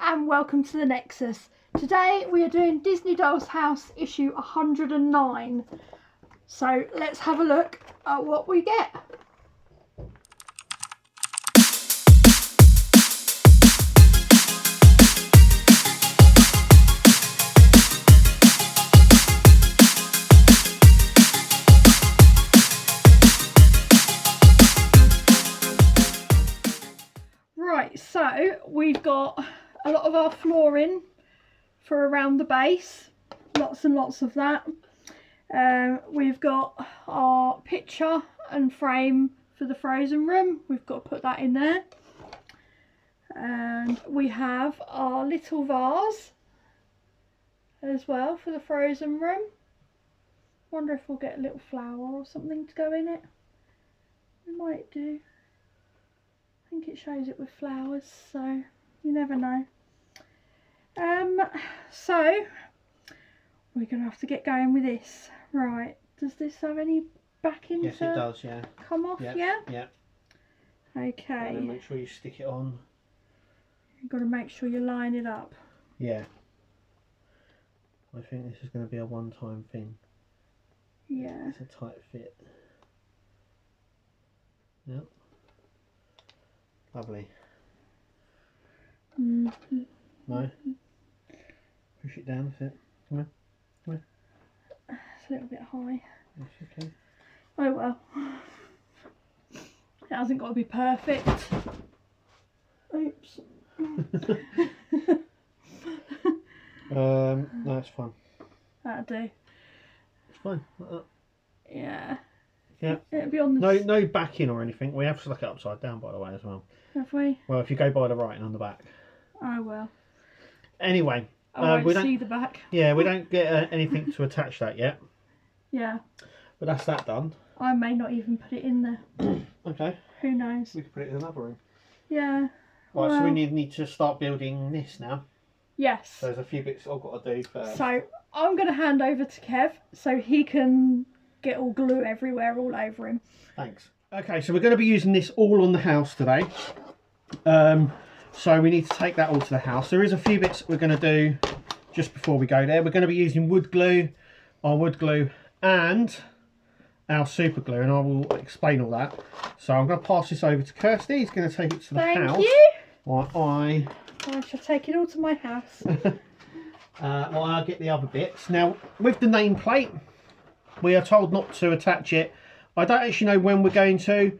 and welcome to the Nexus. Today we are doing Disney Dollhouse issue 109. So let's have a look at what we get. Right, so we've got a lot of our flooring for around the base, lots and lots of that. We've got our picture and frame for the frozen room, we've got to put that in there. And we have our little vase as well for the frozen room. Wonder if we'll get a little flower or something to go in it. We might do. I think it shows it with flowers, so you never know. So we're going to have to get going with this. Right, does this have any backing? Yes, it does, yeah. Come off, yep. yeah? Yeah. Okay. And then make sure you stick it on. You've got to make sure you line it up. Yeah. I think this is going to be a one-time thing. Yeah. It's a tight fit. Yep. Lovely. Mm-hmm. No? Push it down, that's it. Come on. Come on. It's a little bit high. Yes, okay. Oh well. It hasn't got to be perfect. Oops. No, it's fine. That'll do. It's fine. Like that. Yeah. Yeah. It'll be on the... No backing or anything. We have stuck it upside down, by the way, as well. Have we? Well, if you go by the writing on the back. I will. Anyway. I we won't see the back. Yeah, we don't get anything to attach that yet. Yeah. But that's that done. I may not even put it in there. Okay. Who knows? We could put it in another room. Yeah. Right, well, so we need to start building this now. Yes. So there's a few bits I've got to do first. So I'm going to hand over to Kev so he can get all glue everywhere, all over him. Thanks. Okay, so we're going to be using this all on the house today. So we need to take that all to the house. There is a few bits we're going to do just before we go there. We're going to be using wood glue, our wood glue, and our super glue, and I will explain all that. So I'm going to pass this over to Kirsty. He's going to take it to the house. Thank you. While I shall take it all to my house. while I get the other bits. Now, with the nameplate, we are told not to attach it. I don't actually know when we're going to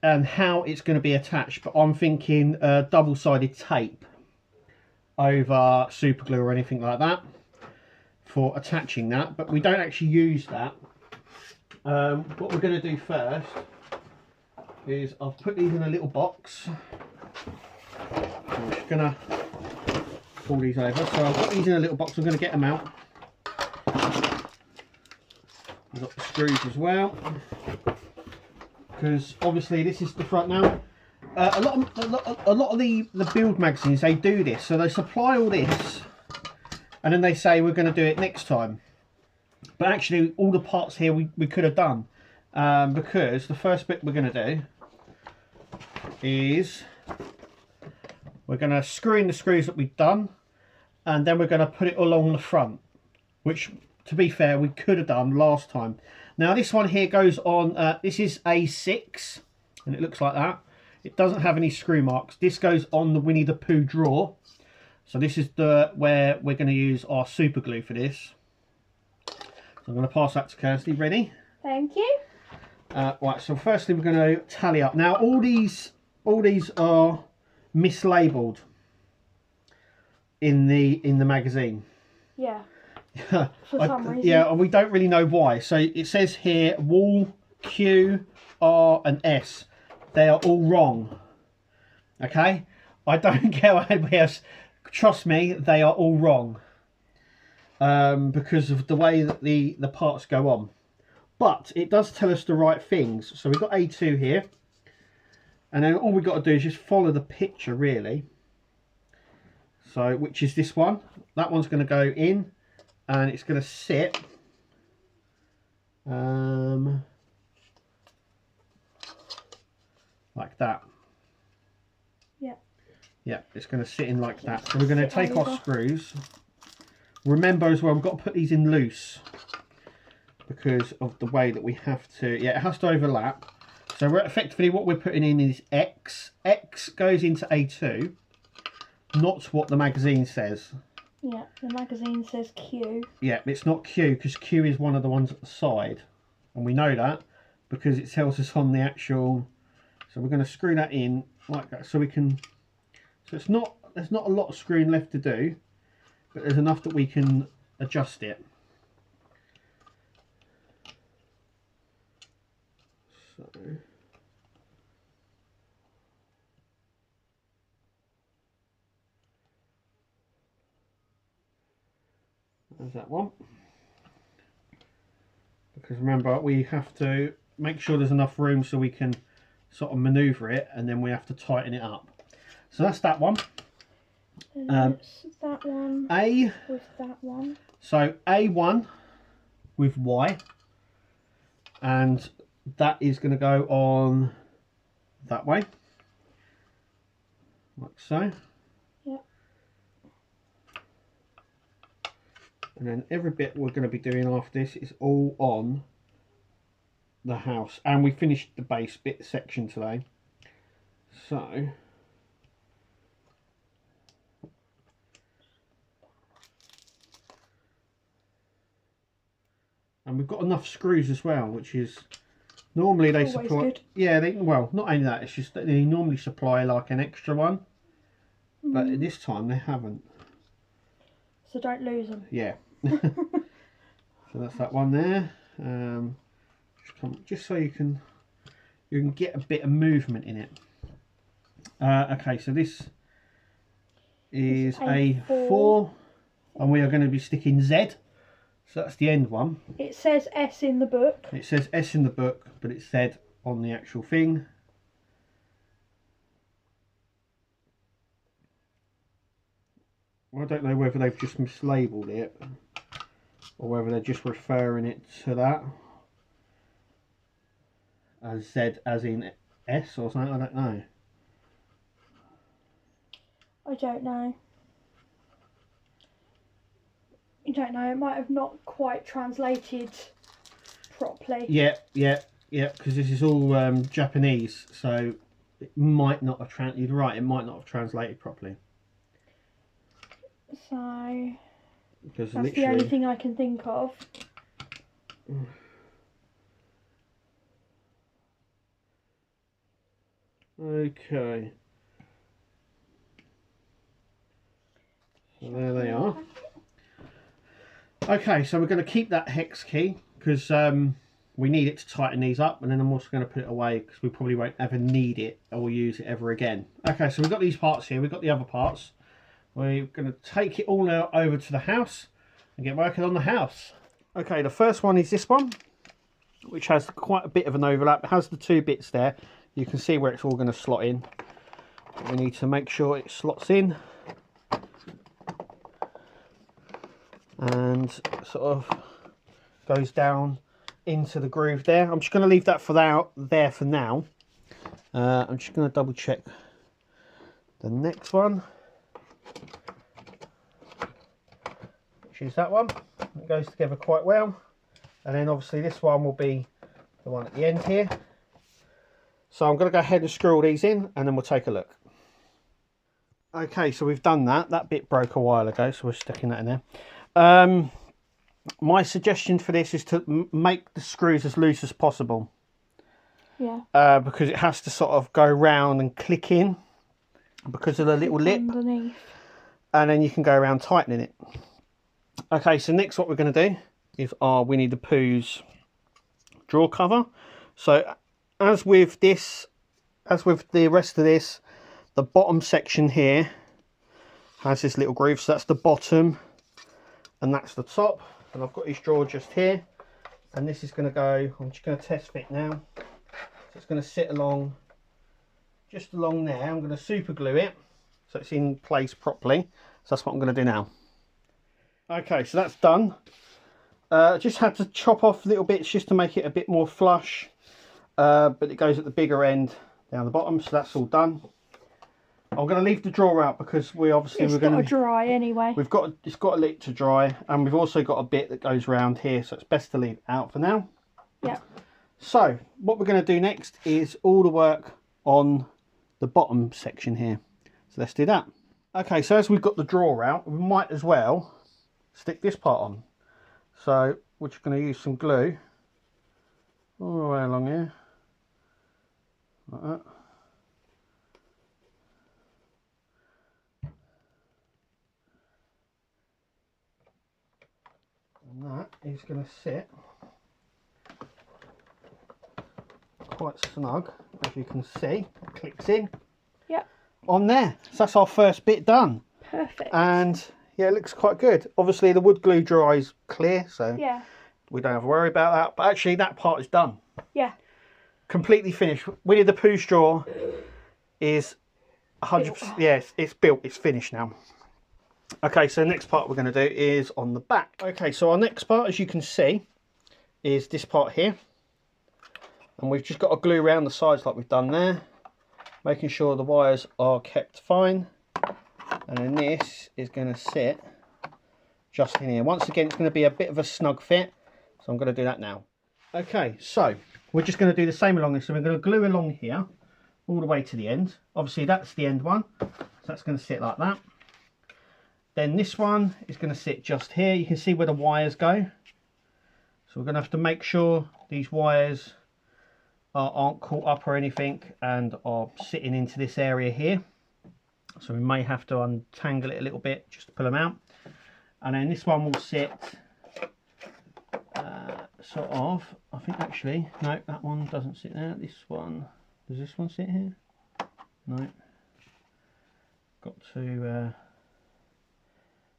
and how it's going to be attached, but I'm thinking double-sided tape over super glue or anything like that for attaching that, but we don't actually use that. What we're going to do first is I've put these in a little box. I'm just going to pull these over. So I've got these in a little box. I'm going to get them out. I've got the screws as well, because obviously this is the front now. A lot of the build magazines, they do this. So they supply all this and then they say we're going to do it next time. But actually all the parts here we could have done, because the first bit we're going to do is we're going to screw in the screws that we've done, and then we're going to put it along the front, which, to be fair, we could have done last time. Now this one here goes on, this is A6, and it looks like that. It doesn't have any screw marks. This goes on the Winnie the Pooh drawer. So this is where we're going to use our super glue for this. So I'm going to pass that to Kirsty. Ready? Thank you. Right, so firstly we're going to tally up. Now all these are mislabeled in the magazine. Yeah. For some reason. Yeah, and we don't really know why. So it says here wall Q, R and S. They are all wrong. Okay? I don't care what anybody else. Trust me, they are all wrong. Because of the way that the parts go on. But it does tell us the right things. So we've got A2 here. And then all we've got to do is just follow the picture, really. So, which is this one. That one's going to go in. And it's going to sit. Like that. Yeah. Yeah, it's going to sit in like that. So we're going to take over. our screws. Remember as well, we've got to put these in loose because of the way that we have to. Yeah, it has to overlap. So we're effectively what we're putting in is X. X goes into A2, not what the magazine says. Yeah, the magazine says Q. Yeah, it's not Q because Q is one of the ones at the side, and we know that because it tells us on the actual. So we're going to screw that in like that, so we can. So it's not. There's not a lot of screwing left to do, but there's enough that we can adjust it. So. There's that one. Because remember, we have to make sure there's enough room so we can sort of manoeuvre it, and then we have to tighten it up. So that's that one. It's that one A with that one. So A1 with Y, and that is going to go on that way, like so. Yep. And then every bit we're going to be doing after this is all on the house, and we finished the base bit section today. So and we've got enough screws as well, which is normally they always supply good. Yeah, well, not only that, it's just that they normally supply like an extra one, but this time they haven't. So don't lose them. Yeah. So that's that one there. Just so you can get a bit of movement in it. Okay, so this is A4, and we are going to be sticking Z. So that's the end one. It says S in the book. It says S in the book, but it's Z on the actual thing. I don't know whether they've just mislabeled it or whether they're just referring it to that as Z as in S or something. I don't know. I don't know. I don't know. It might have not quite translated properly. Yeah, because this is all Japanese, so it might not have translated. You're right, it might not have translated properly. So Because that's the only thing I can think of. Okay. So there they are. Okay, so we're going to keep that hex key because we need it to tighten these up, and then I'm also going to put it away because we probably won't ever need it or use it ever again. Okay, so we've got these parts here, we've got the other parts. We're going to take it all now over to the house and get working on the house. Okay, the first one is this one, which has quite a bit of an overlap. It has the two bits there. You can see where it's all going to slot in. We need to make sure it slots in and sort of goes down into the groove there. I'm just going to leave that for there for now. I'm just going to double check the next one, which is that one. It goes together quite well, and then obviously this one will be the one at the end here. So I'm going to go ahead and screw all these in, and then we'll take a look. Okay, so we've done that. That bit broke a while ago, so we're sticking that in there. My suggestion for this is to make the screws as loose as possible. Yeah. Because it has to sort of go round and click in because of the little lip. Underneath. And then you can go around tightening it. Okay, so next what we're going to do is our Winnie the Pooh's drawer cover. So as with this, as with the rest of this, the bottom section here has this little groove. So that's the bottom and that's the top. And I've got this drawer just here. And this is going to go, I'm just going to test fit now. So it's going to sit along, just along there. I'm going to super glue it so it's in place properly. So that's what I'm going to do now. Okay, so that's done. Just had to chop off little bits just to make it a bit more flush. But it goes at the bigger end down the bottom, so that's all done. I'm going to leave the drawer out because we're going to dry anyway. It's got a lit to dry, and we've also got a bit that goes around here, so it's best to leave it out for now. Yeah. So what we're going to do next is all the work on the bottom section here. So let's do that. Okay, so as we've got the drawer out, we might as well stick this part on. So we're just going to use some glue all the way along here, like that. And that is going to sit quite snug, as you can see. It clicks in. Yep. On there. So that's our first bit done. Perfect. And yeah, it looks quite good. Obviously the wood glue dries clear, so yeah, we don't have to worry about that. But actually that part is done. Yeah. Completely finished. Winnie the Pooh straw is 100%. Yes, it's built. It's finished now. Okay, so the next part we're going to do is on the back. Okay, so our next part, as you can see, is this part here. And we've just got to glue around the sides like we've done there, making sure the wires are kept fine. And then this is going to sit just in here. Once again, it's going to be a bit of a snug fit, so I'm going to do that now. Okay, so we're just going to do the same along this. So we're going to glue along here all the way to the end. Obviously that's the end one, so that's going to sit like that. Then this one is going to sit just here. You can see where the wires go. So we're going to have to make sure these wires aren't caught up or anything and are sitting into this area here. So we may have to untangle it a little bit just to pull them out. And then this one will sit sort of, I think actually, no, that one doesn't sit there. This one, does this one sit here? No. Got to...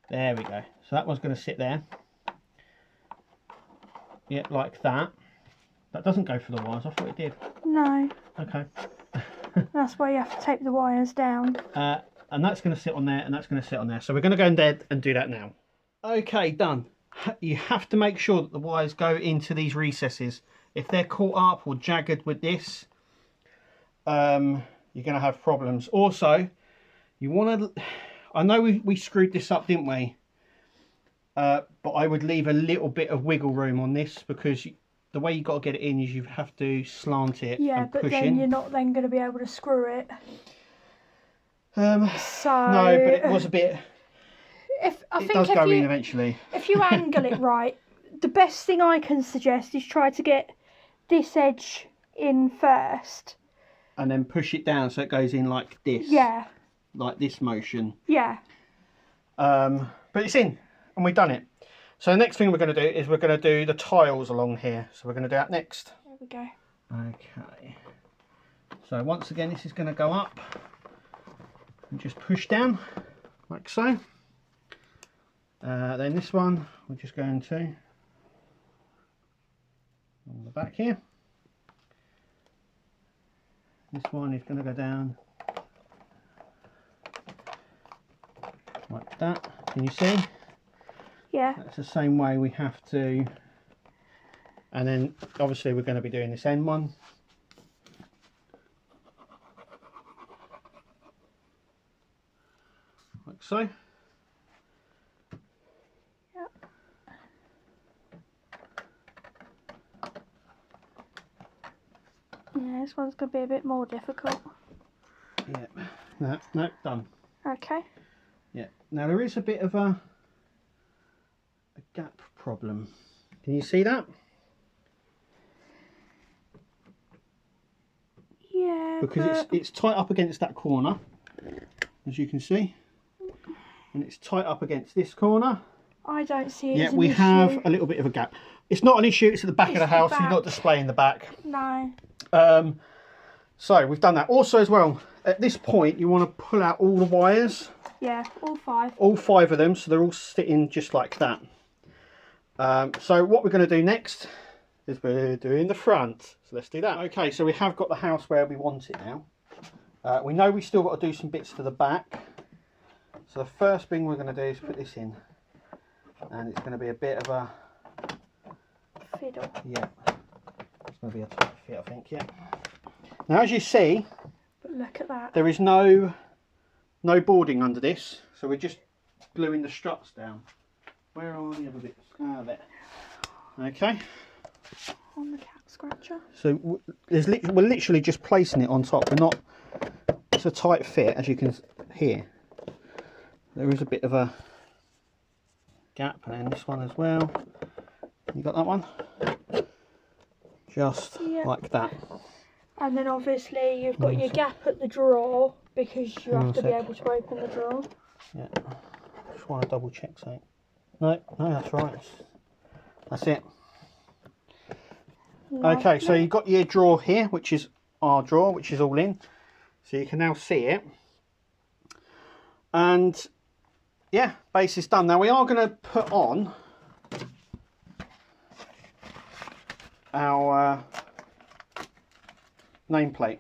there we go. So that one's going to sit there. Yeah, like that. That doesn't go for the wires. I thought it did. No. Okay. That's why you have to tape the wires down. And that's going to sit on there, and that's going to sit on there. So we're going to go in there and do that now. Okay, done. You have to make sure that the wires go into these recesses. If they're caught up or jagged with this, you're going to have problems. Also, you want to... I know we screwed this up, didn't we? But I would leave a little bit of wiggle room on this, because the way you've got to get it in is you have to slant it and push in. Yeah, but then you're not then going to be able to screw it. No, but it was a bit... It does go in eventually. If you angle it right, the best thing I can suggest is try to get this edge in first. And then push it down so it goes in like this. Yeah. Like this motion. Yeah. But it's in, and we've done it. So the next thing we're going to do is we're going to do the tiles along here. So we're going to do that next. There we go. Okay. So once again, this is going to go up and just push down like so. Then this one we're just going to on the back here. This one is going to go down like that. Can you see? Yeah. That's the same way we have to. And then obviously we're going to be doing this end one. Like so. Yeah, this one's going to be a bit more difficult. Yeah, no, done. Okay. Yeah, now there is a bit of a gap problem. Can you see that? Yeah, because it's tight up against that corner, as you can see, and it's tight up against this corner. I don't see it. Yeah, we have a little bit of a gap. It's not an issue, it's at the back of the house, you're not displaying the back. No. So we've done that. Also as well, at this point you want to pull out all the wires. Yeah, all five. All five of them, so they're all sitting just like that. So what we're going to do next is we're doing the front. So let's do that. Okay, so we have got the house where we want it now. We know we've still got to do some bits to the back. So the first thing we're going to do is put this in. And it's going to be a bit of a... fiddle. Yeah. It's going to be a tight fit, I think, yeah. Now as you see... But look at that. There is no no boarding under this, so we're just gluing the struts down. Where are the other bits? Ah, there. Okay. On the cat scratcher. So we're literally just placing it on top. We're not. It's a tight fit, as you can hear. There is a bit of a gap, and then this one as well. You got that one? Just like that. And then obviously you've got your gap at the drawer because you have to be able to open the drawer. Yeah. Just want to double check something. No, that's right. That's it. Lovely. Okay, so you've got your drawer here, which is our drawer, which is all in. So you can now see it. And yeah, base is done. Now we are going to put on our nameplate.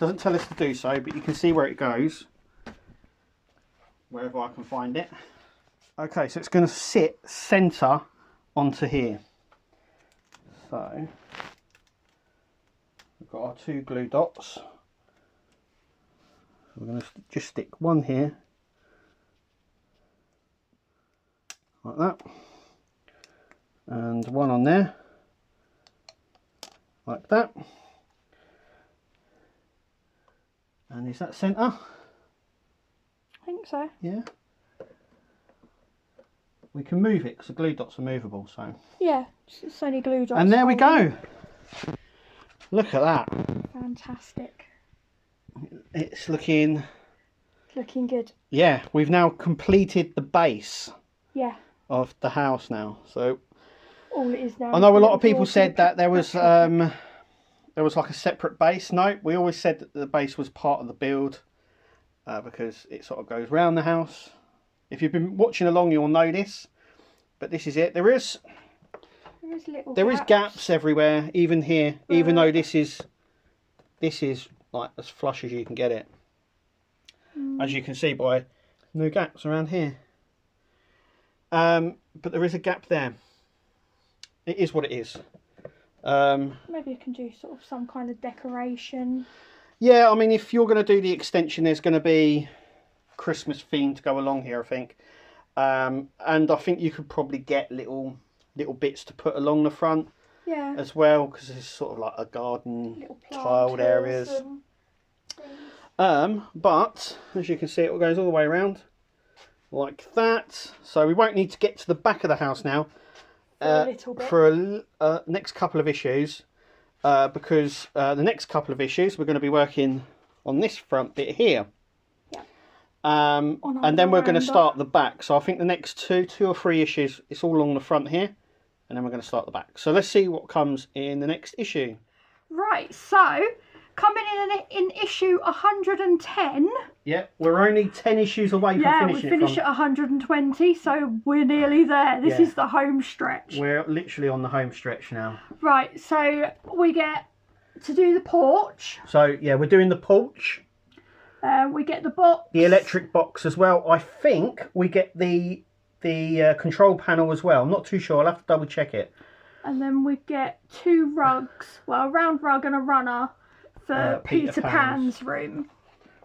Doesn't tell us to do so, but you can see where it goes, wherever I can find it. Okay, so it's going to sit centre onto here. So we've got our 2 glue dots. So we're going to just stick one here, like that, and one on there, like that. And is that centre? I think so. Yeah. We can move it because the glue dots are movable, so. Yeah, it's only glue dots. And there we go. Look at that. Fantastic. It's looking good. Yeah, we've now completed the base of the house now. So all it is now. I know a lot of people said that there was like a separate base. No, we always said that the base was part of the build because it sort of goes round the house. If you've been watching along, you'll know this, but this is it. There is gaps everywhere, even here, even though this is like as flush as you can get it. As you can see by no gaps around here. But there is a gap there. It is what it is. Maybe you can do sort of some kind of decoration. Yeah, I mean, if you're going to do the extension, there's going to be Christmas theme to go along here, I think. And I think you could probably get little bits to put along the front as well, because it's sort of like a garden, tiled areas. But as you can see, it goes all the way around like that. So we won't need to get to the back of the house now for a next couple of issues, because the next couple of issues we're going to be working on this front bit here. And then we're going to start the back. So I think the next two or three issues, it's all along the front here, and then we're going to start the back. So let's see what comes in the next issue. Right, so coming in issue 110. Yeah, we're only 10 issues away from finishing it. Yeah, we finish at 120, so we're nearly there. This is the home stretch. We're literally on the home stretch now. Right, so we get to do the porch. So yeah, we're doing the porch. We get the box. The electric box as well. I think we get the control panel as well. I'm not too sure. I'll have to double check it. And then we get 2 rugs. Well, a round rug and a runner for Peter Pan's room.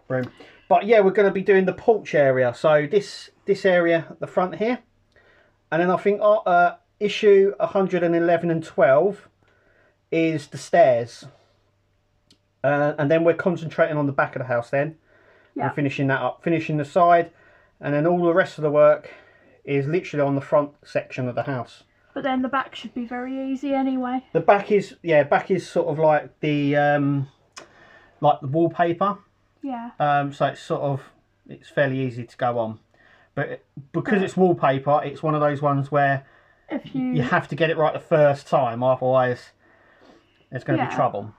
But yeah, we're going to be doing the porch area. So this area at the front here. And then I think issue 111 and 12 is the stairs. And then we're concentrating on the back of the house then. We're finishing that up, finishing the side, and then all the rest of the work is literally on the front section of the house. But then the back should be very easy anyway. The back is sort of like the wallpaper. Yeah. So it's fairly easy to go on, but because it's wallpaper, it's one of those ones where if you have to get it right the first time, otherwise there's going to be trouble.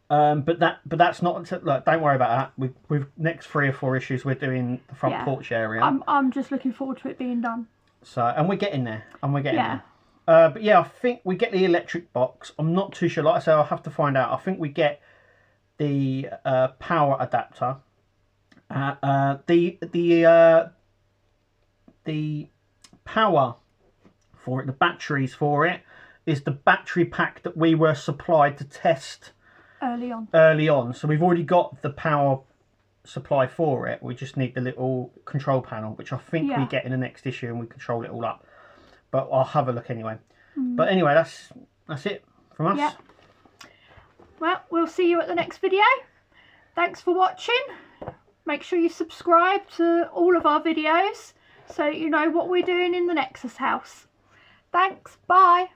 But that's not. Look, don't worry about that. We've next 3 or 4 issues we're doing the front porch area. I'm just looking forward to it being done. So and we're getting there. There. But yeah, I think we get the electric box. I'm not too sure. Like I say, I'll have to find out. I think we get the power adapter. The power for it, the batteries for it, is the battery pack that we were supplied to test early on. So we've already got the power supply for it. We just need the little control panel, which I think we Yeah. get in the next issue, and we control it all up. But I'll have a look anyway. But anyway, that's it from us. Yeah. Well, we'll see you at the next video. Thanks for watching. Make sure you subscribe to all of our videos so you know what we're doing in the Nexus house. Thanks. Bye.